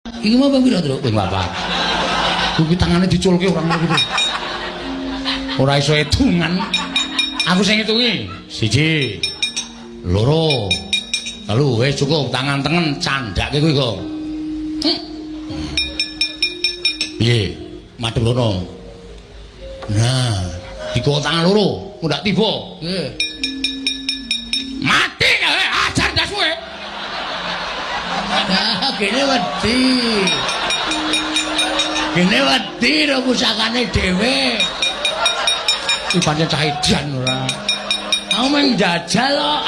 Iki mau ping pira, Truk? Ping 4. Kuwi tangane diculke ora ngono gitu. Ora iso edungan. Aku sing ngitungi. 1, 2, 3. Wis cukup tangan tengen candhake kuwi kok. Piye? Madhep rono. Nah, dikowo tangan loro, ndak tiba. Nggih. Mati kowe, ajar dasmu. Nah, kene wedi. Kene wedi ro pusakane dhewe. Iki pancen cah edan ora. Aku meng jajal kok.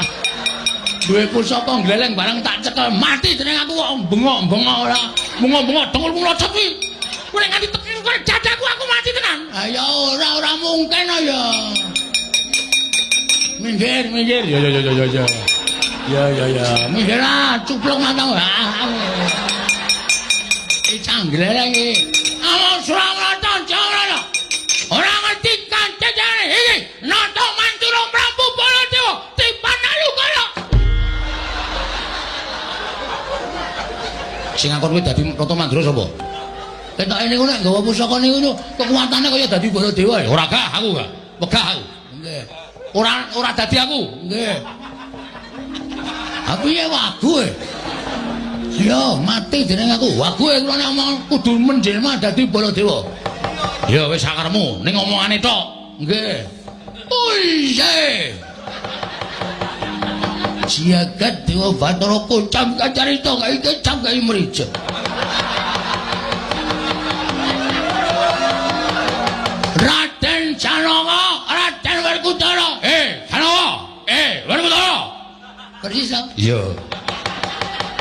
Duwe pusaka gleleng barang tak cekel mati jeneng aku kok bengok-bengok ora. Bengok-bengok dengkul mlocot kuwi. Kowe nganti tekan kowe jadaku aku mati tenan. Ayo ora mungkin ya. Minggir. Ya. Minggir ah, cuplok matamu. Iki canggleleng iki. Awak Surakarta jangan. Ora ngerti kancane iki. Nata Mantura Prabu Baladewa dipanalu kala. Sing ngakon kuwi dadi Nata Mantura sapa? Ketoke niku nek nggawa pusaka niku kekuatane kaya dadi Baladewa. Ora gak aku gak. Wegah aku. Nggih. Ora dadi aku. Nggih. Aku ya wagu. Ya mati jeneng aku. Wagu kula nek omong kudu menjelma dadi Baladewa. Ya wis sakarepmu ning omongane tok. Nggih. Oye. Jagat Dewa Bathara kocam kacarita kae kecap kae mrijo. Raden Janaka, Raden Werkudara. Janaka. Werkudara. Persis ta? Iya.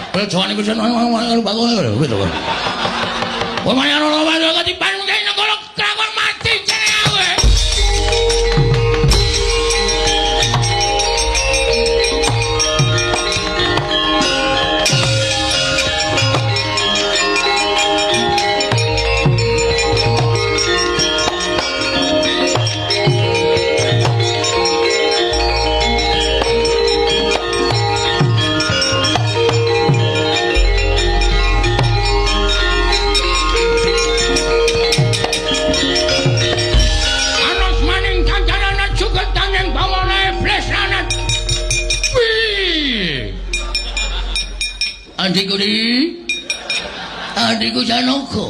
Kowe jawane pisan karo bakone lho, gitu kok. Kowe mayan ora wae ketipan mengke negara krakon mati jeneng aku. Adikku Janaka.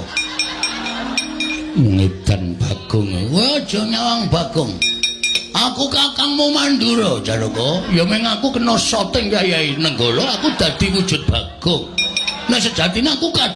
Ngedan Bagong. Kowe aja nyawang Bagong. Aku kakangmu Mandura, Janaka. Ya meng aku kena soting Kyai Nenggala, aku dadi wujud Bagong. Nek sejatine aku